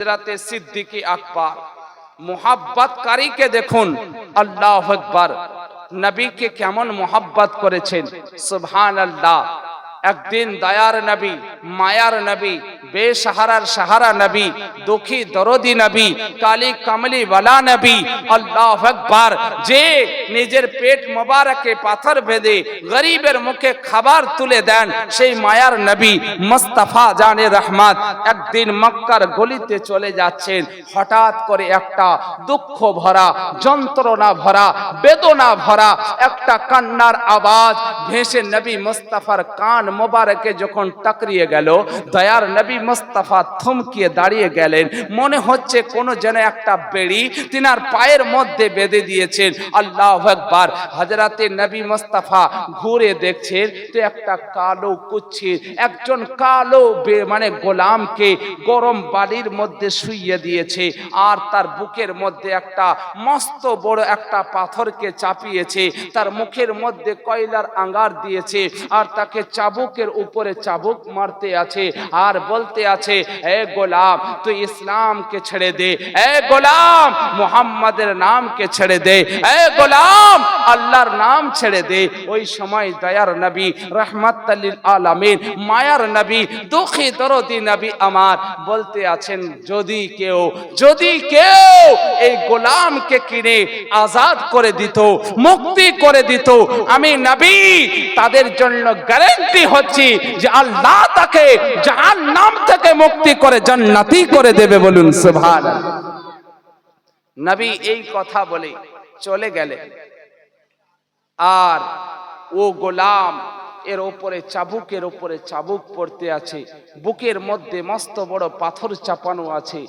হযরতে সিদ্দিক আকবর মুহাব্বতকারীকে দেখুন, আল্লাহু আকবার, নবীকে কেমন মুহাব্বত করেছেন, সুবহানাল্লাহ। একদিন দয়ার নবী, মায়ার নবী, বেসাহারার সাহারা নবী, দুঃখী দরদি নবী, কালী কামলি ওয়ালা নবী, আল্লাহু আকবার, যে নিজের পেট মোবারকে পাথর বেঁধে গরিবের মুখে খাবার তুলে দেন, সেই মায়ার নবী মুস্তাফা জানে রহমত একদিন মক্কার গলিতে চলে যাচ্ছেন। হঠাৎ করে একটা দুঃখ ভরা, যন্ত্রণা ভরা, বেদনা ভরা একটা কান্নার আওয়াজ ভেসে নবী মুস্তাফার কান মোবারকে যখন টকরিয়ে গেল, দয়ার নবী মুস্তাফা থমকিয়ে দাঁড়িয়ে গেলেন। মনে হচ্ছে কোন যেন একটা বেড়ি তিনার পায়ের মধ্যে বেঁধে দিয়েছেন। আল্লাহু আকবার। হযরতে নবী মুস্তাফা ঘুরে দেখছেন তো একটা কালো কুচ্ছির একজন কালো মানে গোলামকে গরম বালির মধ্যে শুইয়ে দিয়েছে, আর তার বুকের মধ্যে একটা মস্ত বড় একটা পাথরকে চাপিয়েছে, তার মুখের মধ্যে কয়লার আঙ্গার দিয়েছে, আর তাকে চাবুকের উপরে চাবুক মারতে আছে, আর বলতে আছে, এ গোলাম তুই ইসলামকে ছেড়ে দে, এ গোলাম মুহাম্মাদের নামকে ছেড়ে দে, এ গোলাম আল্লাহর নাম ছেড়ে দে। ওই সময় দয়ার নবী, রাহমাতাল লিল আলামিন, মায়ার নবী, দুঃখী দরদি নবী আমার বলতে আছেন, যদি কেউ এই গোলামকে কিনে আজাদ করে দিত, মুক্তি করে দিত, আমি নবী তাদের জন্য গ্যারান্টি হচ্ছি যে আল্লাহ তাকে জাহান্নাম থেকে মুক্তি করে জান্নাতি করে দেবে। বলুন সুবহানাল্লাহ। নবী এই কথা বলে চলে গেলেন, আর ও গোলাম এর উপরে চাবুকের উপরে চাবুক পড়তে আছে, বুকের মধ্যে মস্ত বড় পাথর চাপানো আছে,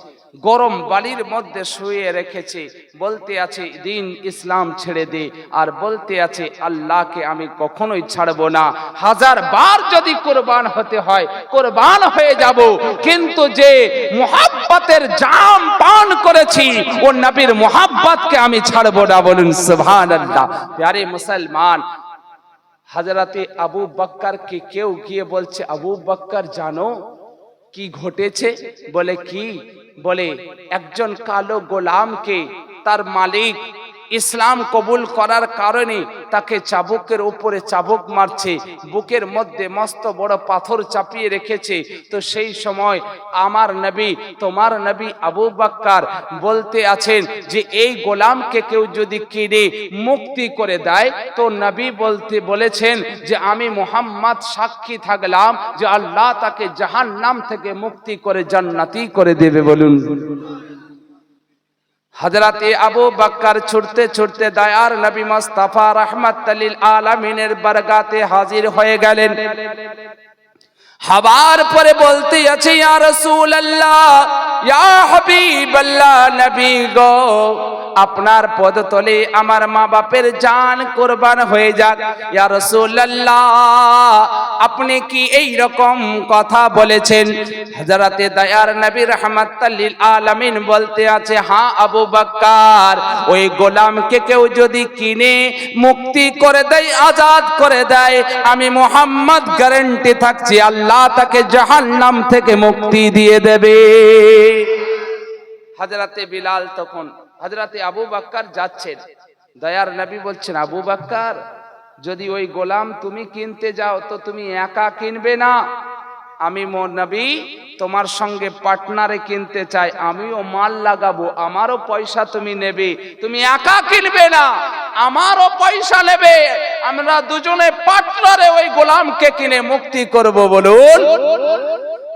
গরম বালির মধ্যে শুয়ে রেখেছে, বলতে আছে দিন ইসলাম ছেড়ে দে, আর বলতে আছে আল্লাহকে আমি কখনোই ছাড়বো না, হাজার বার যদি কুরবান হতে হয় কুরবান হয়ে যাব, কিন্তু যে মুহাব্বতের জাম পান করেছি ও নবীর মুহাব্বতকে আমি ছাড়বো না। বলুন সুবহানাল্লাহ। প্যারে মুসলমান, হযরতে আবু বকরকে কেউ গিয়ে বলছে, আবু বকর জানো কি ঘটেছে? বলে কি? বলে একজন কালো গোলামকে তার মালিক ইসলাম কবুল করার কারণে তাকে চাবুকের উপরে চাবুক মারছে, বুকের মধ্যে মস্ত বড় পাথর চাপিয়ে রেখেছে। তো সেই সময় আমার নবী, তোমার নবী আবু বকর বলতে আছেন যে এই গোলামকে কেউ যদি কিনে মুক্তি করে দেয়, তো নবী বলেছেন যে আমি মুহাম্মদ সাক্ষী থাকলাম যে আল্লাহ তাকে জাহান্নাম থেকে মুক্তি করে জান্নাতি করে দেবে। বলুন। হযরতে আবু বকর ছুটতে ছুটতে দয়ার নবী মুস্তাফা রাহমাতাল লিল আলামিনের বারগাতে হাজির হয়ে গেলেন। হবার পরে বলতে আছে, ইয়া রাসূলুল্লাহ, ইয়া হাবিবাল্লাহ, নবী গো আপনার পদতলে আমার মা বাপের জান কুরবান হয়ে যাক। ইয়া রাসূলুল্লাহ, আপনি কি এই রকম কথা বলেছেন? হযরতে দয়ার নবী রাহমাতাল লিল আলামিন বলতে আছে, হ্যাঁ আবু বকর, ওই গোলামকে কেউ যদি কিনে মুক্তি করে দেয়, আজাদ করে দেয়, আমি মুহাম্মদ গ্যারান্টি থাকছি আল্লাহ তাকে জাহান্নাম থেকে মুক্তি দিয়ে দেবে। হযরতে বিলাল তখন হযরতে আবু বকর যাচ্ছেন, দয়ার নবী বলছেন, আবু বকর যদি ওই গোলাম তুমি কিনতে যাও তো তুমি একা কিনবে না, আমি নবী তোমার সঙ্গে পার্টনারে কিনতে চাই, আমিও মাল লাগাবো, আমারও পয়সা তুমি নেবে, তুমি একা কিনবে না, আমারও পয়সা নেবে, আমরা দুজনে পার্টনারে ওই গোলামকে কিনে মুক্তি করব। বলুন।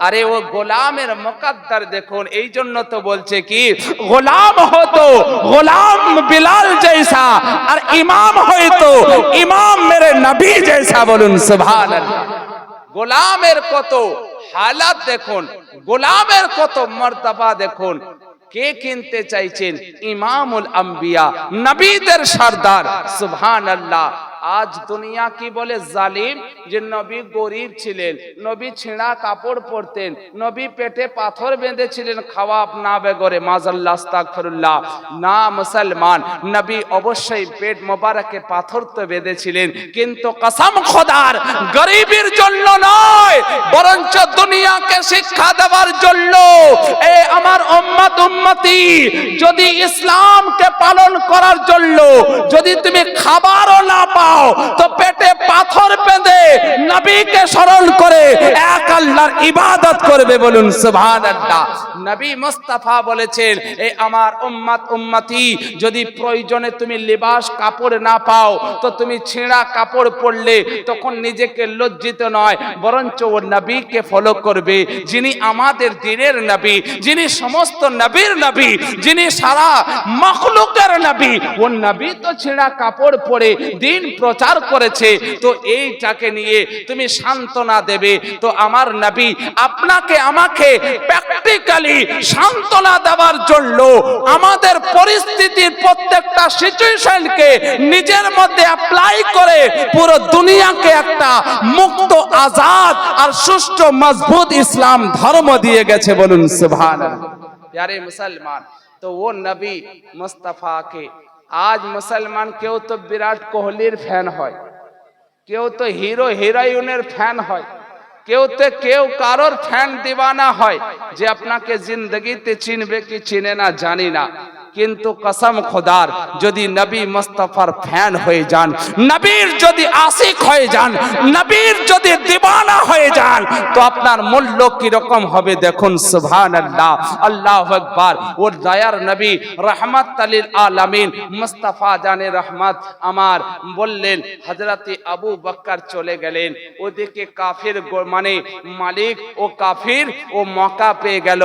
আরে ও গোলামের মুকদ্দর দেখুন, এই জন্য তো বলছে কি গোলাম হতো গোলাম বিলাল জৈসা, আর ইমাম হয়তো ইমাম মেরে নবী জৈসা। বলুন সুবহানাল্লাহ। গোলামের কত হালাত দেখুন, গোলামের কত মর্তবা দেখুন। কে কিনতে চাইছেন? ইমামুল আম্বিয়া, নবীদের সরদার। সুবহানাল্লাহ। আজ দুনিয়া কি বলে জালিম, যে নবী গরিব ছিলেন, নবী ছেঁড়া কাপড় পরতেন, নবী পেটে পাথর বেঁধেছিলেন খাওয়া না বেগরে, মাজাল্লাহ আস্তাগফিরুল্লাহ। না মুসলমান, নবী অবশ্যই পেট মোবারকে পাথর তো বেঁধেছিলেন, কিন্তু কসম খোদার গরিবের জন্য নয়, বরঞ্চ দুনিয়াকে শিক্ষা দেওয়ার জন্য। এ আমার উম্মত উম্মতি, যদি ইসলামকে পালন করার জন্য যদি তুমি খাবারও না পাও, তো পেটে পাথর বেঁধে নবীকে স্মরণ করে এক আল্লাহর ইবাদত করবে, বলুন সুবহানাল্লাহ। নবী মুস্তাফা বলেছেন, এ আমার উম্মত উম্মতি, যদি প্রয়োজনে তুমি লিবাস কাপড় না পাও, তো তুমি ছেঁড়া কাপড় পরলে তখন নিজেকে লজ্জিত নয়, বরঞ্চ ও নবীকে ফলো করবে, যিনি আমাদের দিনের নবী, যিনি সমস্ত নবীর নবী, যিনি সারা মাখলুকের নবী। ও নবী তো ছেঁড়া কাপড় পরে দিন প্রচার করেছে, তো এইটাকে নিয়ে তুমি সান্ত্বনা দেবে। তো আমার নবী আপনাকে আমাকে প্র্যাকটিক্যালি সান্ত্বনা দেওয়ার জন্য আমাদের পরিস্থিতির প্রত্যেকটা সিচুয়েশনকে নিজের মধ্যে অ্যাপ্লাই করে পুরো দুনিয়াকে একটা মুক্ত, আজাদ আর সুষ্ঠু মজবুত ইসলাম ধর্ম দিয়ে গেছে, বলুন সুবহানাল্লাহ। প্যারে মুসলমান, তো ও নবী মুস্তাফাকে আজ মুসলমান কেউ তো বিরাট কোহলির ফ্যান হয়, কেউ তো হিরো হিরোইনের ফ্যান হয়, কেউ কারোর ফ্যান দিওয়ানা হয়, যে আপনাকে জিন্দগিতে চিনবে কি চিনে না জানি না, কিন্তু কসম খোদার যদি নবী মুস্তাফার ফ্যান হয়ে যান, নবীর যদি আশিক হয়ে যান, নবীর যদি দিওয়ানা হয়ে যান, তো আপনার মূল্য কি রকম হবে দেখুন। সুবহানাল্লাহ, আল্লাহু আকবার। ওর দয়ার নবী রাহমাতাল লিল আলামিন মুস্তাফা জানে রহমত আমার বললেন, হযরতে আবু বকর চলে গেলেন, ওদিকে কাফির মানে মালিক ও কাফির ও মক্কা পেয়ে গেল,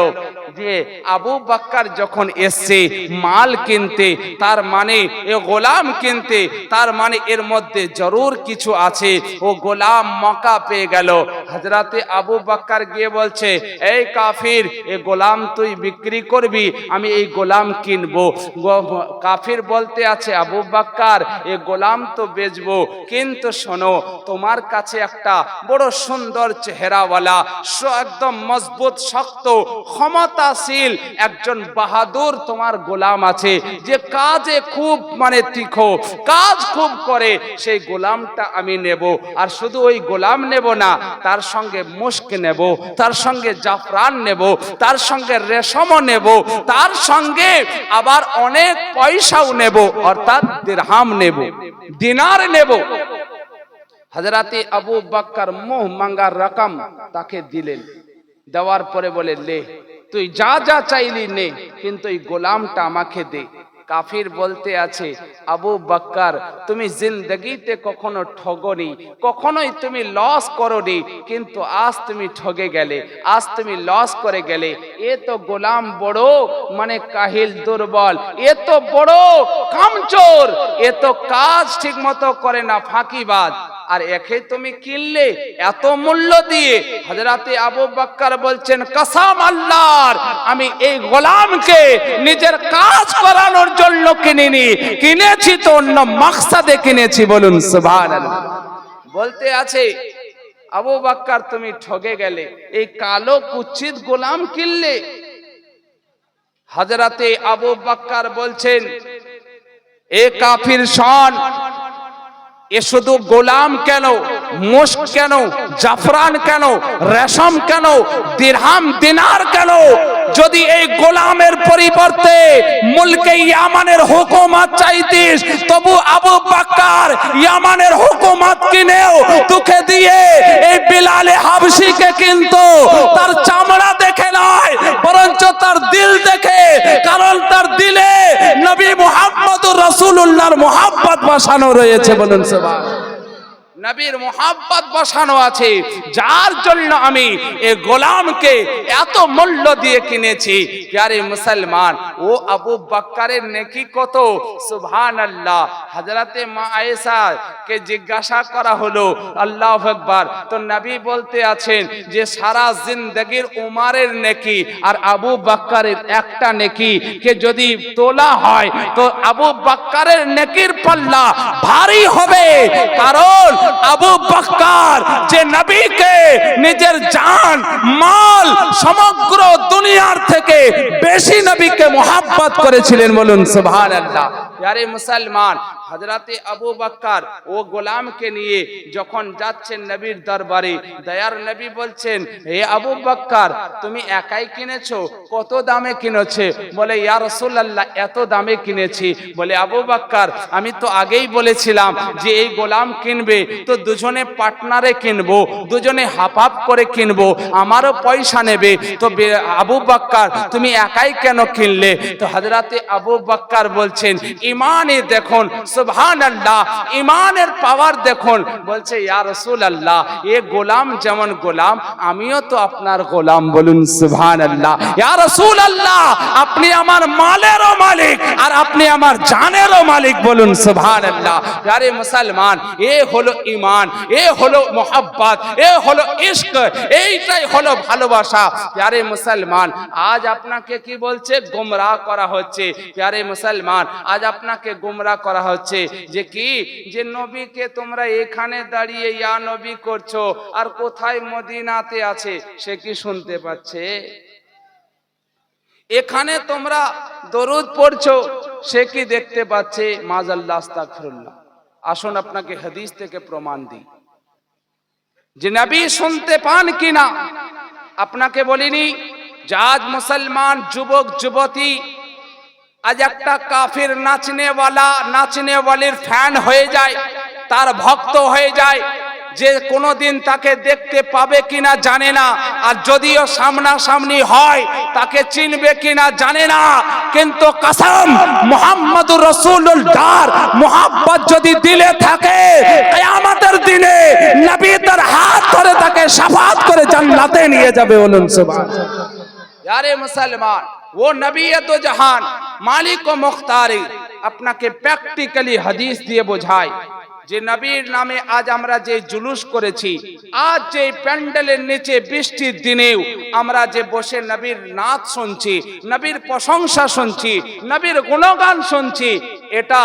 যে আবু বকর যখন এসছে মাল কিনতে, তার মানে এ গোলাম কিনতে, তার মানে এর মধ্যে জরুর কিছু আছে। ও গোলাম মক্কা পেয়ে গেল, হযরতে আবু বকর গিয়ে বলছে, এই কাফির, এ গোলাম তুই বিক্রি করবি, আমি এই গোলাম কিনবো। কাফির বলতে আছে, আবু বকর এ গোলাম তো বেচবো, কিন্তু শোনো, তোমার কাছে একটা বড় সুন্দর চেহারাওয়ালা, একদম মজবুত শক্ত ক্ষমতাশীল একজন বাহাদুর তোমার গোলাম আছে, যে কাজে খুব মানে তীক্ষ্ণ, কাজ খুব করে, সেই গোলামটা আমি নেব। আর শুধু ওই গোলাম নেব না, তার সঙ্গে মুস্ক নেব, তার সঙ্গে জাফরান নেব, তার সঙ্গে রেশমও নেব, তার সঙ্গে আবার অনেক পয়সাও নেব, অর্থাৎ দিরহাম নেব, দিনার নেব। হযরতে আবু বকর মুহ মাঙ্গার রকম তাকে দিলেন, দেওয়ার পরে বলে, লে তুই যা যা চাইলি নে, কিন্তু এই গোলামটা আমাকে দে। কাফির বলতে আছে, আবু বকর তুমি জিন্দগিতে কখনো ঠগনি, কখনোই তুমি লস করোনি, কিন্তু আজ তুমি ঠগে গেলে, আজ তুমি লস করে গেলে। এ তো গোলাম বড় মানে কাহিল, দুর্বল, এ তো বড় কামচোর, এ তো কাজ ঠিক মতো করে না, ফাঁকিবাজ, আর একে তুমি কিনলে এত মূল্য দিয়ে। হযরতে আবু বকর বলছেন, কসম আল্লাহর, আমি এই গোলামকে নিজের কাজ করানোর জন্য কিনিনি, কিনেছি তো অন্য মাকসাদে কিনেছি, বলুন সুবহানাল্লাহ। বলতে আছে, আবু বকর তুমি ঠগে গেলে, এই কালো কুচ্ছিত গোলাম কিনলে। হযরতে আবু বকর বলছেন, এ কাফির শোন, এ শুধু গোলাম কেন, মুস্ক কেন, জাফরান কেন, রেশম কেন, দিরহাম দিনার কেন, যদি এই গোলামের পরিবর্তে মুলকে ইয়ামানের হুকুমত চাইতিস, তবু আবু বকর ইয়ামানের হুকুমত কিনেও তোকে দিয়ে এই বিলালে হাবশিকে কিন্তু তার চামড়া দেখে নয়, বরঞ্চ তার দিল দেখে, কারণ তার দিলে নবী মুহাম্মদুর রাসূলুল্লাহর মুহাব্বত বসানো রয়েছে, বলুন সুবহানাল্লাহ। নবীর মুহাব্বত বসানো আছে, যার জন্য আমি এই গোলামকে এত মূল্য দিয়ে কিনেছি। প্যারে মুসলমান, ও ও আবু বকরের নেকি কত? সুবহানাল্লাহ। হযরতে মা আয়েশা কে জিজ্ঞাসা করা হলো, আল্লাহু আকবার। তো নবী বলতে আছেন যে সারা জিন্দেগীর উমরের নেকি আর আবু বকরের একটা নেকি কে যদি তোলা হয় তো আবু বকরের নেকির পাল্লা ভারী হবে। কারণ আবু বকর যে নবীকে নিজের জান মাল সমগ্র দুনিয়ার থেকে বেশি নবীকে মোহাব্বত করেছিলেন, বলুন সুবহানাল্লাহ। প্যারে মুসলমান, হযরতে আবু বকর ও গোলামকে নিয়ে যখন যাচ্ছেন নবীর দরবারে, দয়ার নবী বলছেন, হে আবু বকর তুমি একাই কিনেছো? কত দামে কিনেছে? বলে ইয়া রাসূলুল্লাহ এত দামে কিনেছি। বলে আবু বকর আমি তো আগেই বলেছিলাম যে এই গোলাম কিনবে তো দুজনে পার্টনারে কিনবো, দুজনে হাফ হাফ করে কিনবো, আমারও পয়সা নেবে। তো আবু বকর তুমি একাই কেন কিনলে? তো হযরতে আবু বকর বলছেন ঈমানে দেখুন, সুবহানাল্লাহ, ঈমানের পাওয়ার দেখুন। বলছে ইয়া রাসূলুল্লাহ এ গোলাম যেমন গোলাম আমিও তো আপনার গোলাম, বলুন সুবহানাল্লাহ। ইয়া রাসূলুল্লাহ আপনি আমার মালেরও মালিক আর আপনি আমার জানেরও মালিক, বলুন সুবহানাল্লাহ। প্যারে মুসলমান, এ হলো ঈমান, এ হলো মোহাব্বত, এ হলো ইশক, এইটাই হলো ভালোবাসা। প্যারে মুসলমান, আজ আপনাকে কি বলছে? গোমরাহ করা হচ্ছে। প্যারে মুসলমান, আজ আপনাকে গোমরাহ করা হচ্ছে যে কি, যে নবীকে তোমরা এখানে দাঁড়িয়ে ইয়া নবী করছো আর কোথায় মদিনাতে আছে সে কি শুনতে পাচ্ছে? এখানে তোমরা দরুদ পড়ছো সে কি দেখতে পাচ্ছে? মাযাল্লাহ, আস্তাগফিরুল্লাহ। আসুন আপনাকে হাদিস থেকে প্রমাণ দিই যে নবী শুনতে পান কিনা। আপনাকে বলিনি যে আজ মুসলমান যুবক যুবতী আজ একটা কাফির নাচনেওয়ালির ফ্যান হয়ে যায়, তার ভক্ত হয়ে যায়, যে কোনোদিন তাকে দেখতে পাবে কিনা জানে না, আর যদিও সামনাসামনি হয় তাকে চিনবে কিনা জানে না। কিন্তু কসম মুহাম্মদুর রাসূলুল্লাহর মুহাব্বত যদি দিলে থাকে, কিয়ামতের দিনে নবী তার হাত ধরে তাকে শাফাআত করে জান্নাতে নিয়ে যাবে, বলুন সুবহানাল্লাহ। यारे मुसलमान, वो नबी तो जहान मालिक ও মুখতারি আপনাকে প্র্যাকটিক্যালি হাদিস দিয়ে বোঝায় যে নবীর নামে আজ আমরা যে জুলুস করেছি, আজ যে প্যান্ডেলের নিচে বৃষ্টির দিনেও আমরা যে বসে নবীর নাচ শুনছি, নবীর প্রশংসা শুনছি, নবীর গুণগান শুনছি, এটা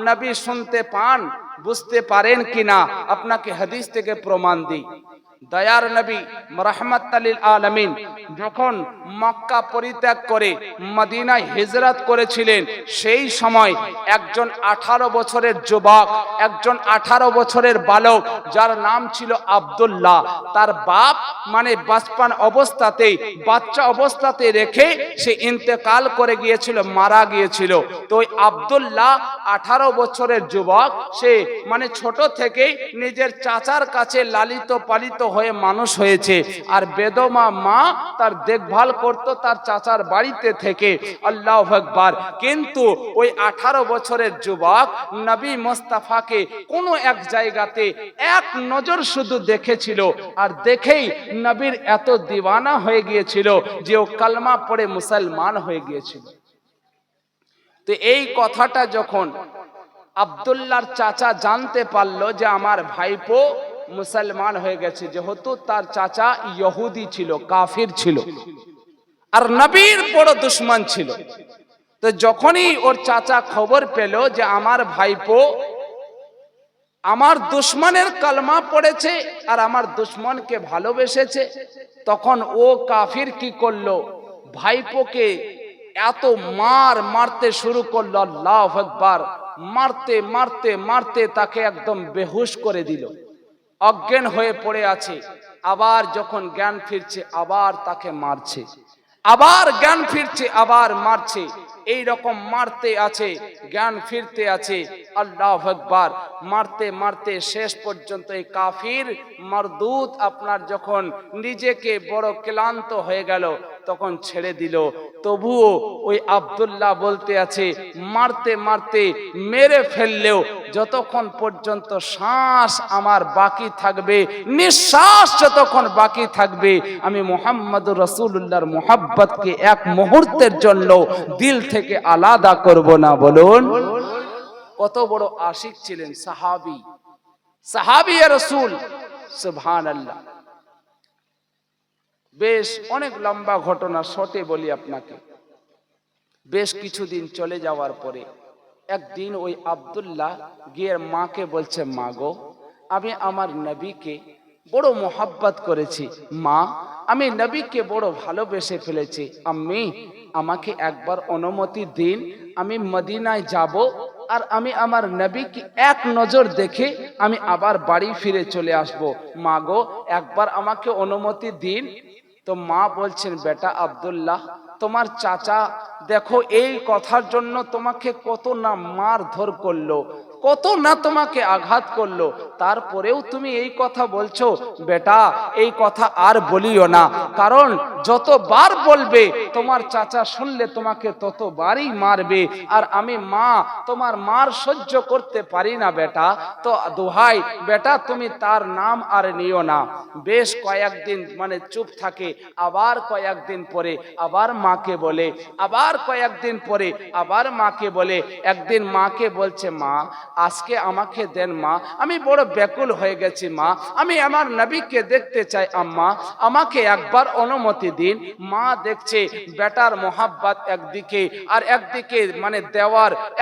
নবী শুনতে পান, বুঝতে পারেন কিনা আপনাকে হাদিস থেকে প্রমাণ দিই। দয়ার নবী রাহমাতাল লিল আলামিন যখন মক্কা পরিত্যাগ করে মদিনায় হিজরত করেছিলেন, সেই সময় একজন 18 বছরের যুবক, একজন 18 বছরের বালক যার নাম ছিল আব্দুল্লাহ, তার বাপ মানে বাচপান অবস্থাতেই, বাচ্চা অবস্থাতে রেখে সে ইন্তেকাল করে গিয়েছিল, মারা গিয়েছিল। তো ওই আব্দুল্লাহ 18 বছরের যুবক, সে মানে ছোট থেকেই নিজের চাচার কাছে লালিত পালিত হয়ে মানুষ হয়েছে, আর বেদমা মা তার দেখভাল করত তার চাচার বাড়িতে থেকে। আল্লাহু আকবার। কিন্তু ওই 18 বছরের যুবক নবী মুস্তাফাকে কোন এক জায়গাতে এক নজর শুধু দেখেছিল, আর দেখেই নবীর এত দিওয়ানা হয়ে গিয়েছিল যে ও কালমা পড়ে মুসলমান হয়ে গিয়েছিল। তো এই কথাটা যখন আব্দুল্লাহর চাচা জানতে পারলো যে আমার ভাইপো মুসলমান হয়ে গেছে, যেহেতু তার চাচা ইহুদি ছিল, কাফির ছিল, আর নবীর বড় দুশমন ছিল, তো যখনই ওর চাচা খবর পেল যে আমার ভাইপো আমার দুশমনের কালমা পড়েছে আর আমার দুশমনকে ভালোবেসেছে, তখন ও কাফির কি করলো, ভাইপোকে এত মারতে শুরু করলো, আল্লাহু আকবার, মারতে মারতে মারতে তাকে একদম বেহুশ করে দিল, অজ্ঞান হয়ে পড়ে আছে। আবার যখন জ্ঞান ফিরছে আবার তাকে মারছে, আবার জ্ঞান ফিরছে আবার মারছে, এই রকম মারতে আছে, জ্ঞান ফিরতে আছে। আল্লাহু আকবার। মারতে মারতে শেষ পর্যন্ত এই কাফির মারদুদ আপনার যখন নিজেকে বড় ক্লান্ত হয়ে গেল তখন ছেড়ে দিল। তবুও ওই আব্দুল্লাহ বলতে আছে, মারতে মারতে মেরে ফেললেও যতক্ষণ পর্যন্ত শ্বাস আমার বাকি থাকবে, নিঃশ্বাস যতক্ষণ বাকি থাকবে, আমি মুহাম্মদুর রাসূলুল্লাহর মুহাব্বতকে এক মুহূর্তের জন্য দিল থেকে আলাদা করব না। বলুন কত বড় আশিক ছিলেন সাহাবী, সাহাবী রাসূল, সুবহানাল্লাহ। বেশ অনেক লম্বা ঘটনা, শর্টে বলি আপনাকে। বেশ কিছুদিন চলে যাওয়ার পরে একদিন ওই আব্দুল্লাহ গিয়ে মাকে বলছে, মা গো, আমি আমার নবীকে বড় মোহাব্বত করেছি, মা আমি নবীকে বড় ভালোবেসে ফেলেছি, আম্মি আমাকে একবার অনুমতি দিন, আমি মদিনায় যাব আর আমি আমার নবীকে এক নজর দেখে আমি আবার বাড়ি ফিরে চলে আসব। মা গো একবার আমাকে অনুমতি দিন। তো মা বলছেন, বেটা আব্দুল্লাহ, তোমার চাচা দেখো এই কথার জন্য তোমাকে কত না মারধর করলো, কত না তোমাকে আঘাত করলো, তারপরেও তুমি এই কথা বলছো। বেটা এই কথা আর বলিও না, কারণ যতবার বলবে তোমার চাচা শুনলে তোমাকে ততবারই মারবে, আর আমি মা তোমার মার সহ্য করতে পারি না বেটা। তো দোহাই বেটা তুমি তার নাম আর নিও না। বেশ কয়েকদিন মানে চুপ থাকে, আবার কয়েকদিন পরে আবার মাকে বলে, আবার কয়েকদিন পরে আবার মাকে বলে। একদিন মাকে বলছে, মা আজকে আমাকে দেন মা, আমি বড় ব্যাকুল হয়ে গেছি মা, আমি আমার নবীকে দেখতে চাই, আম্মা আমাকে একবার অনুমতি দিন। মা দেখছে বেটার মোহাব্বত একদিকে, আর একদিকে মানে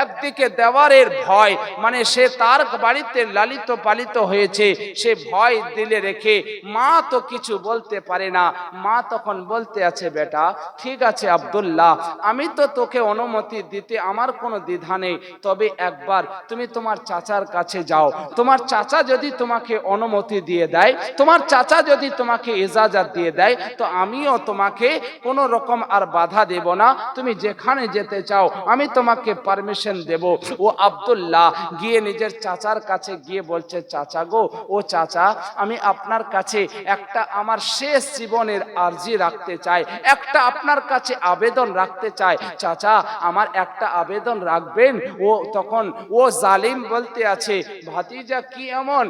একদিকে দেওয়ারের ভয়, মানে সে তার বাড়িতে লালিত পালিত হয়েছে, সে ভয় দিলে রেখে মা তো কিছু বলতে পারে না। মা তখন বলতে আছে, বেটা ঠিক আছে আব্দুল্লাহ, আমি তো তোকে অনুমতি দিতে আমার কোনো দ্বিধা নেই, তবে একবার তুমি তোমার চাচার কাছে যাও, তোমার চাচা যদি তোমাকে অনুমতি দিয়ে দেয়, তোমার চাচা যদি তোমাকে ইজাজত দিয়ে দেয়, তো আমিও তোমাকে কোনো রকম আর বাধা দেব না, তুমি যেখানে যেতে চাও আমি তোমাকে পারমিশন দেব। ও আব্দুল্লাহ গিয়ে নিজের চাচার কাছে গিয়ে বলছে, চাচা গো, ও চাচা আমি আপনার কাছে একটা আমার শেষ জীবনের আরজি রাখতে চাই, একটা আপনার কাছে আবেদন রাখতে চাই, চাচা আমার একটা আবেদন রাখবেন? ও তখন ও জালিম বলতে আছে, ভাতিজা কি এমন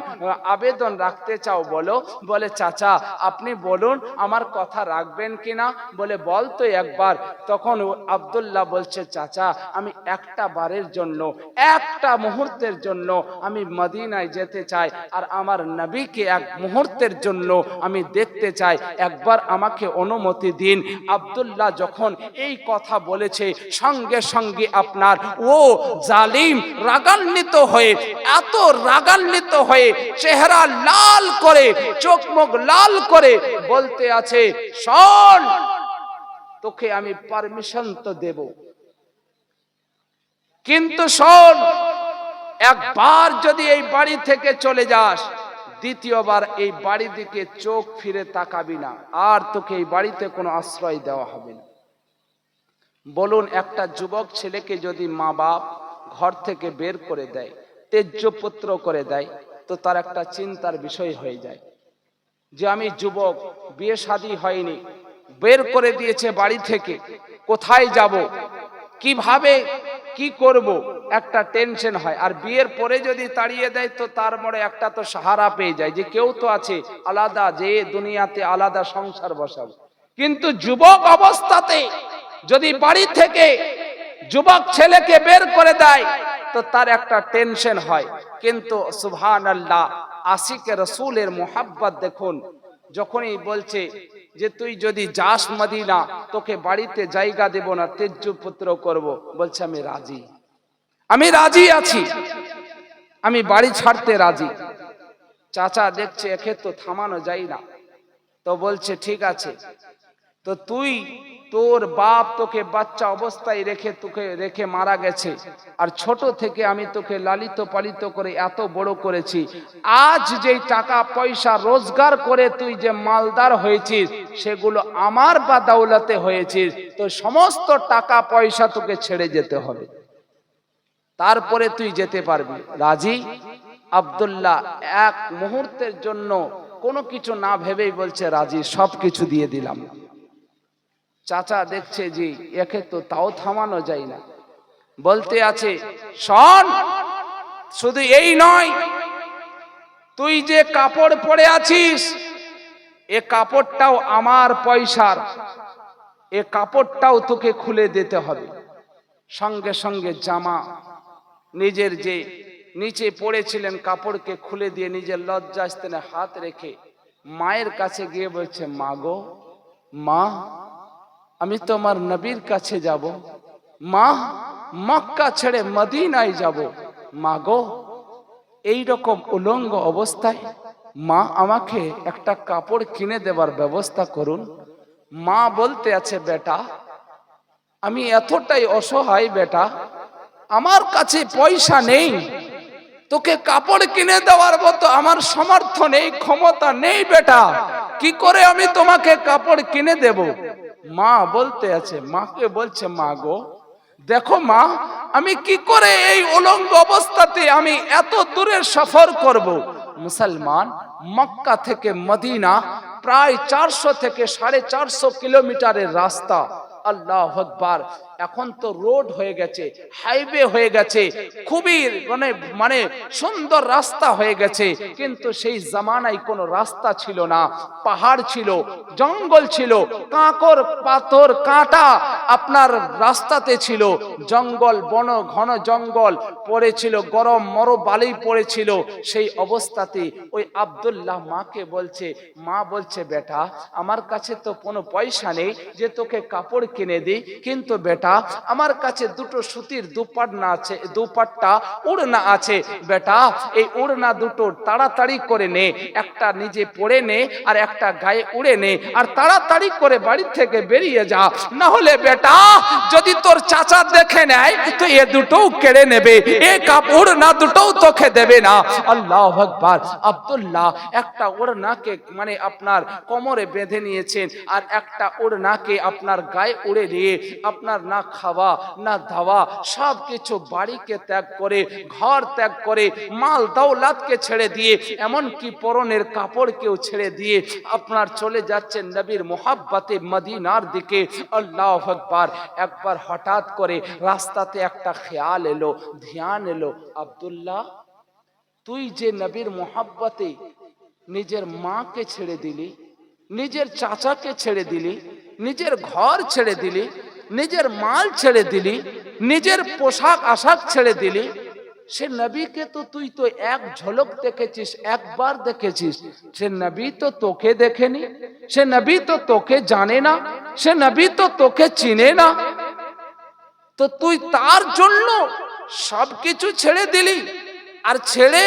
আবেদন রাখতে চাও বলো? বলে, চাচা আপনি বলুন আমার কথা রাখবেন কিনা। বলে, বল তো একবার। তখন আব্দুল্লাহ বলছে, চাচা আমি একটা বারের জন্য, একটা মুহূর্তের জন্য আমি মদিনায় যেতে চাই, আর আমার নবীকে এক মুহূর্তের জন্য আমি দেখতে চাই, একবার আমাকে অনুমতি দিন। আব্দুল্লাহ যখন এই কথা বলেছে, সঙ্গে সঙ্গে আপনার ও জালিম রাগান্বিত হয়ে, এত রাগান্বিত হয়ে চেহারা লাল করে, চোখ মুখ লাল করে বলতে আছে, শোন তোকে আমি পারমিশন তো দেব, কিন্তু শোন একবার যদি এই বাড়ি থেকে চলে যাস, দ্বিতীয়বার এই বাড়ি দিকে চোখ ফিরে তাকাবি না, আর তোকে এই বাড়িতে কোনো আশ্রয় দেওয়া হবে না। বলুন একটা যুবক ছেলেকে যদি মা বাপ ঘর থেকে বের করে দেয়, তেজ্য পুত্র করে দেয়, তো তার একটা চিন্তার বিষয় হয়ে যায় যে আমি যুবক, বিয়ে শাদী হয়নি, বের করে দিয়েছে বাড়ি থেকে, কোথায় যাব, কিভাবে কি করব, একটা টেনশন হয়। আর বিয়ের পরে যদি তাড়িয়ে দেয় তো তার মনে একটা তো সাহারা পেয়ে যায় যে কেউ তো আছে আলাদা, যে দুনিয়াতে আলাদা সংসার বসাবো। কিন্তু যুবক অবস্থাতে যদি বাড়ি থেকে যুবক ছেলেকে বের করে দেয় তো তার একটা টেনশন হয়। কিন্তু সুবহানাল্লাহ, আশিকে রাসূলের মুহাব্বত দেখুন, যখনই বলছে যে তুই যদি যাস মদিনা, তোকে বাড়িতে জায়গা দেব না, তেজ্য পুত্র করব, বলছে আমি রাজি, আমি রাজি আছি, আমি বাড়ি ছাড়তে রাজি। চাচা দেখছে একে তো থামানো যায় না, তো বলছে ঠিক আছে, তো তুই তোর বাপ তোকে বাচ্চা অবস্থায় রেখে মারা গেছে, আর ছোট থেকে আমি তোকে লালিত পালিত করে এত বড় করেছি, আজ যেই টাকা পয়সা রোজগার করে তুই যে মালদার হয়েছিস সেগুলো আমার বা দৌলতে হয়েছিস, তো সমস্ত টাকা পয়সা তোকে ছেড়ে যেতে হবে। তারপরে তুই যেতে পারবি। রাজি? আব্দুল্লাহ এক মুহূর্তের জন্য কোনো কিছু না ভেবেই বলছে রাজি, সব কিছু দিয়ে দিলাম। চাচা দেখছে যে একে তো তাও থামানো যায় না, বলতে আছে শোন, শুধু এই নয়, তুই যে কাপড় পরে আছিস এ কাপড়টাও আমার পয়সার, এ কাপড়টাও তোকে খুলে দিতে হবে। সঙ্গে সঙ্গে জামা নিজের যে নিচে পড়েছিলেন কাপড়কে খুলে দিয়ে নিজের লজ্জাস্থানে হাত রেখে মায়ের কাছে গিয়ে বলছে, মা গো, মা আমি তোমার নবীর কাছে যাব, মা মক্কা ছেড়ে মদিনায় যাব, মা গো এই রকম উলঙ্গ অবস্থায় মা আমাকে একটা কাপড় কিনে দেবার ব্যবস্থা করুন। মা বলতে আছে, বেটা আমি এতটাই অসহায় বেটা, আমার কাছে পয়সা নেই, তোকে কাপড় কিনে দেওয়ার মতো আমার সামর্থ্য নেই, ক্ষমতা নেই বেটা, কি করে আমি তোমাকে কাপড় কিনে দেব। মা বলতে আছে, মাকে বলছে, মা গো দেখো মা, আমি কি করে এই উলঙ্গ অবস্থাতে আমি এত দূরের সফর করব। মুসলমান মক্কা থেকে মদিনা প্রায় 400 থেকে 450 কিলোমিটারের রাস্তা। আল্লাহু আকবার। এখন তো রোড হয়ে গেছে, হাইওয়ে হয়ে গেছে, খুবই মানে সুন্দর রাস্তা হয়ে গেছে, কিন্তু সেই জামানায় কোনো রাস্তা ছিল না, পাহাড় ছিল, জঙ্গল ছিল, কাঁকর পাথর কাঁটা আপনার রাস্তাতে ছিল, জঙ্গল বন ঘন জঙ্গল পড়েছিল, গরম মরুবালি পড়েছিল। সেই অবস্থাতে ওই আব্দুল্লাহ মাকে বলছে, মা বলছে, বেটা আমার কাছে তো কোনো পয়সা নেই যে তোকে কাপড় কিনে দিই, কিন্তু বেটা আমার কাছে দুটো সুতির দুপাট্টা আছে, দুপাট্টা উড়না আছে, বেটা এই উড়না দুটো তাড়াতাড়ি করে নে, একটা নিজে পরে নে আর একটা গায়ে উড়ে নে, আর তাড়াতাড়ি করে বাড়ি থেকে বেরিয়ে যা, না হলে বেটা যদি তোর চাচা দেখে নেয় তো এ দুটোও কেড়ে নেবে, এ কাপড় না দুটোও তোকে দেবে না। আল্লাহু আকবার। আব্দুল্লাহ একটা ওড়নাকে মানে আপনার কোমরে বেঁধে নিয়েছেন, আর একটা ওড়নাকে আপনার গায়ে উড়ে নিয়ে আপনার না খাওয়া না দাওয়া সব কিছু বাড়িকে ত্যাগ করে, ঘর ত্যাগ করে, মাল দৌলতকে ছেড়ে দিয়ে, এমন কি পরনের কাপড়কেও ছেড়ে দিয়ে আপনার চলে যাচ্ছেন নবীর মোহাব্বতে মদিনার দিকে। আল্লাহু আকবার। একবার হঠাৎ করে রাস্তাতে একটা খেয়াল এলো, ধ্যান এলো, আব্দুল্লাহ তুই যে নবীর মোহাব্বতে নিজের মাকে ছেড়ে দিলি, নিজের চাচাকে ছেড়ে দিলি, নিজের ঘর ছেড়ে দিলি, নিজের মাল ছেড়ে দিলি, নিজের পোশাক আশাক ছেড়ে দিলি, সে নবীকে তো তুই তো এক ঝলক দেখেছিস, একবার দেখেছিস, সে নবী তো তোকে দেখেনি, সে নবী তো তোকে জানে না, সে নবী তো তোকে চিনে না, তো তুই তার জন্য সবকিছু ছেড়ে দিলি, আর ছেড়ে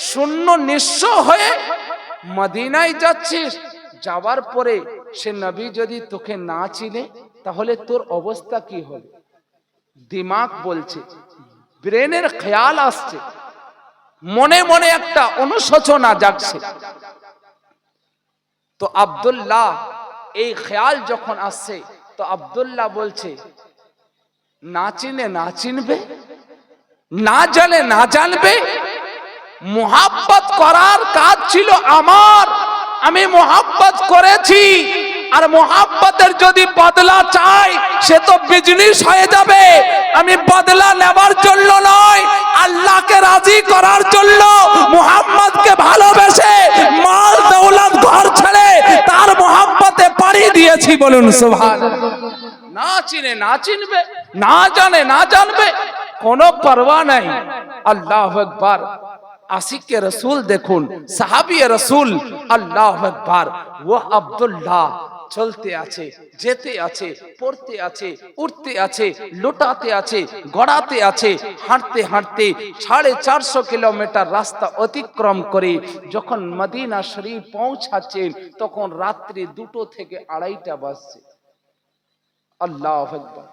শূন্য নিঃস্ব হয়ে মদিনায় যাচ্ছিস। যাওয়ার পরে সে নবী যদি তোকে না চিনে তাহলে তোর অবস্থা কি হবে? দিমাগ বলছে, ব্রেনের খেয়াল আসছে, মনে মনে একটা অনুশোচনা জাগছে। তো আব্দুল্লাহ এই খেয়াল যখন আসছে তো আব্দুল্লাহ বলছে, না চিনে না চিনবে, না জানে না জানবে, মুহাব্বত করার কাজ ছিল আমার, আমি মুহাব্বত করেছি, আর মুহাব্বতের যদি বদলা চাই সে তো বিজনেস হয়ে যাবে। আমি বদলা নেবার জন্য নয়, আল্লাহকে রাজি করার জন্য মুহাম্মদকে ভালোবেসে মাল দৌলত ঘর ছেড়ে তার মুহাব্বতে পাড়ি দিয়েছি। বলুন সুবহানাল্লাহ। না চিনে না চিনবে, না জানে না জানবে, কোনো পরোয়া নাই। আল্লাহু আকবার। আশিকে রসুল দেখুন, সাহাবী রসুল, আল্লাহু আকবার। ও আব্দুল্লাহ চলতে আছে, যেতে আছে, পড়তে আছে, উঠতে আছে, লুটাতে আছে, গড়াতে আছে, হাঁটতে হাঁটতে 450 কিলোমিটার রাস্তা অতিক্রম করে যখন মদিনা শরীফ পৌঁছাচ্ছেন তখন রাত্রি 2টো থেকে 2:30 বাজছে। আল্লাহু আকবার।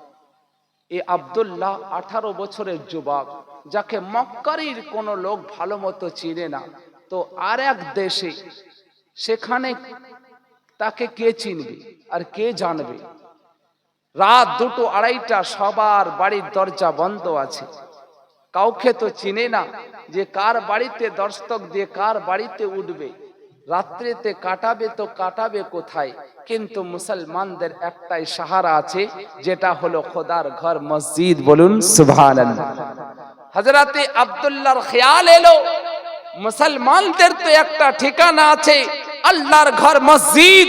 এই আব্দুল্লাহ 18 বছরের যুবক, যাকে মক্কার কোন লোক ভালো মতো চিনে না, তো আর এক দেশে, সেখানে তাকে কে চিনবে আর কে জানবে? রাত 2টো 2:30, সবার বাড়ির দরজা বন্ধ আছে, কাউকে তো চিনে না যে কার বাড়িতে দস্তক দিয়ে কার বাড়িতে উঠবে, রাত্রিতে কাটাবে তো কাটাবে কোথায়। কিন্তু মুসলমানদের একটাই সাহারা আছে, যেটা হলো খোদার ঘর মসজিদ। বলুন সুবহানাল্লাহ। হযরতে আব্দুল্লাহর খেয়াল এলো মুসলমানদের তো একটা ঠিকানা আছে, আল্লাহর ঘর মসজিদ।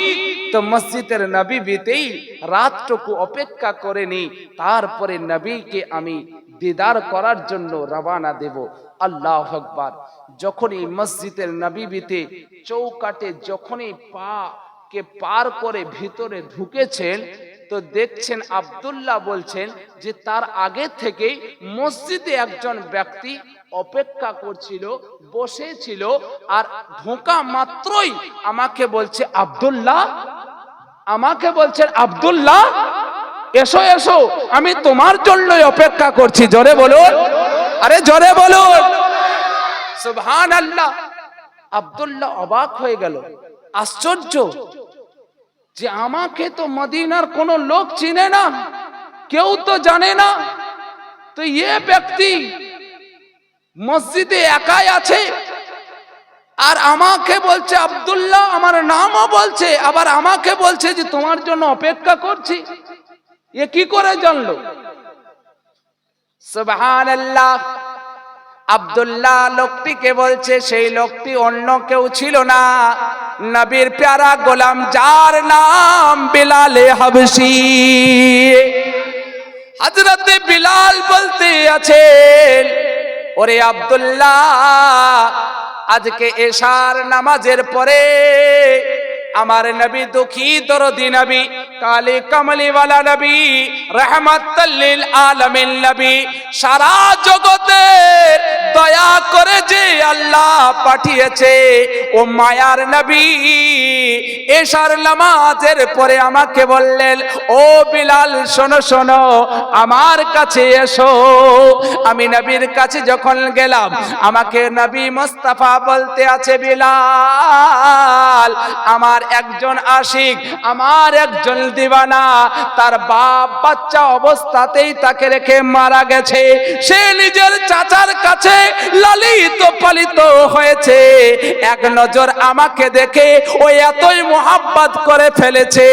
তো মসজিদের নববীতেই রাতটুকু অপেক্ষা করে নি, তারপরে নবীকে আমি দিদার করার জন্য রওনা দেব। আল্লাহু আকবার। যখনই মসজিদের নববীতে চৌকাটে যখনই পা কে পার করে ভিতরে ঢুকেছেন, তো দেখছেন আব্দুল্লাহ বলছেন যে তার আগে থেকেই মসজিদে একজন ব্যক্তি অপেক্ষা করছিল, বসেছিল, আর ঢোকা মাত্রই আমাকে বলছে আব্দুল্লাহ, আমাকে বলছেন আব্দুল্লাহ এসো এসো, আমি তোমার জন্যই অপেক্ষা করছি। জোরে বলুন, আরে জোরে বলুন সুবহানাল্লাহ। আব্দুল্লাহ অবাক হয়ে গেল, আশ্চর্য যে আমাকে তো মদিনার কোন লোক চিনে না, কেউ তো জানে না, তো ये ব্যক্তি মসজিদে একাই আছে আর আমাকে বলছে আব্দুল্লাহ, আমার নামও বলছে, আবার আমাকে বলছে যে তোমার জন্য অপেক্ষা করছি। এ কি করে জানলো? সুবহানাল্লাহ। আব্দুল্লাহ লোকটিকে বলছে, সেই লোকটি অন্য কেউ ছিল না, নবীর প্যারা গোলাম, যার নাম বিলাল হাবশী। হযরতে বিলাল বলতে আছেন, ওরে আব্দুল্লাহ, আজকে এশার নামাজের পরে আমার নবী, দুঃখী দরদি নবী, কালে কমলি ওয়ালা নবী, রহমাতাল লিল আলামিন নবী, সারা জগতের দয়া করে যে আল্লাহ পাঠিয়েছে, ও মায়ার নবী এশার নামাজের পরে আমাকে বললেন, ও বিলাল শোনো শোনো, আমার কাছে এসো। আমি নবীর কাছে যখন গেলাম, আমাকে নবী মুস্তাফা বলতে আছে, বিলাল, আমার একজন আশিক, আমার একজন দিওয়ানা, তার বাপ বাচ্চা অবস্থাতেই তাকে রেখে মারা গেছে, সে নিজের চাচার কাছে লালিত পালিত হয়েছে, এক নজর আমাকে দেখে ও এতই মোহাব্বত করে ফেলেছে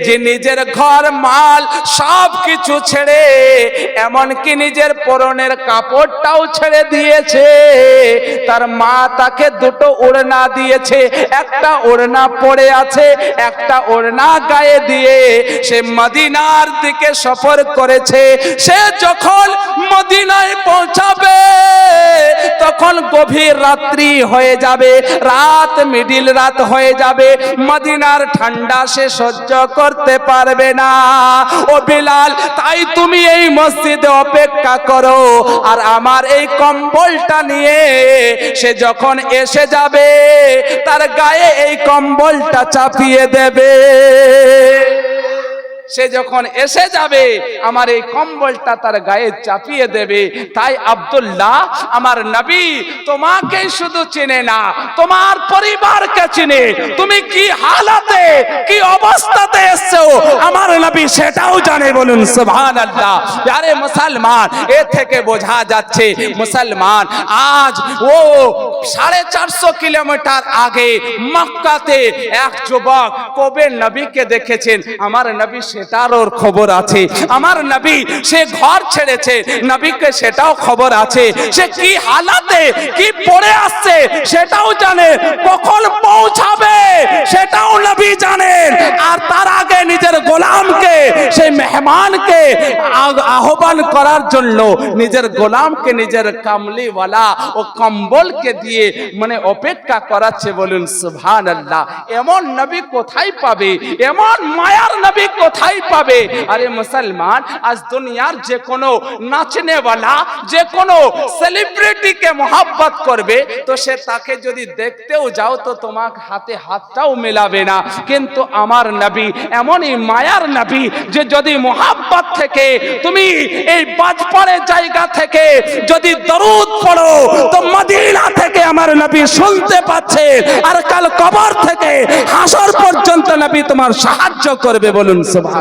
যে নিজের ঘর মাল সব কিছু ছেড়ে, এমনকি নিজের পরনের কাপড়টাও ছেড়ে দিয়েছে। তার মা তাকে দুটো ওড়না দিয়েছে, একটা ওড়না পড়ে আছে, একটা ওড়না গায়ে দিয়ে সে মদিনার দিকে সফর করেছে। সে যখন মদিনায় পৌঁছাবে তখন গভীর রাত্রি হয়ে যাবে, রাত মিডিল রাত হয়ে যাবে, মদিনার ঠান্ডা সে সহ্য করতে পারবে না। ও বিলাল, তাই তুমি এই মসজিদে অপেক্ষা করো, আর আমার এই কম্বলটা নিয়ে সে যখন এসে যাবে তার গায়ে এই কম্বলটা চাপিয়ে দেবে। সে যখন এসে যাবে আমার এই কম্বলটা তার গায়ে চাপিয়ে দেবে। তাই আব্দুল্লাহ, আমার নবী তোমাকে শুধু চিনে না, তোমার পরিবারকে চিনে, তুমি কি হালাতে কি অবস্থাতে এসছো আমার নবী সেটাও জানে। বলুন সুবহানাল্লাহ। আরে মুসলমান, এ থেকে বোঝা যাচ্ছে মুসলমান আজ ও 450 কিলোমিটার আগে মক্কাতে এক যুবক কবে নবীকে দেখেছেন, আমার নবী সেটার ওর খবর আছে। আমার নবী সে ঘর ছেড়েছে, নবীকে সেটাও খবর আছে। সে কি হালাতে কি পড়ে আসছে সেটাও জানে, কখন পৌঁছাবে সেটাও নবী জানেন। আর তার আগে নিজের গোলামকে, সেই মেহমানকে আহ্বান করার জন্য নিজের গোলামকে, নিজের কামলিওয়ালা ও কম্বলকে দিয়ে মানে অপেক্ষা করাচ্ছে। বলুন সুবহানাল্লাহ। এমন নবী কোথায় পাবে, এমন মায়ার নবী কোথায় পাবে? আরে মুসলমান, আজ দুনিয়ার যে কোনো নাচনেওয়ালা, যে কোনো সেলিব্রিটিকে মোহাব্বত করবে, তো সে তাকে যদি দেখতেও যাও তো তোমার হাতে হাতটাও মেলাবে না। কিন্তু আমার নবী এমনই মায়ার নবী যে যদি মোহাব্বত থেকে তুমি এই বাজপাড়ের জায়গা থেকে যদি দরুদ পড়ো তো মদিনা থেকে আমার নবী শুনতে পাচ্ছে, আর কাল কবর থেকে হাসর পর্যন্ত নবী তোমার সাহায্য করবে। বলুন সুবহানাল্লাহ।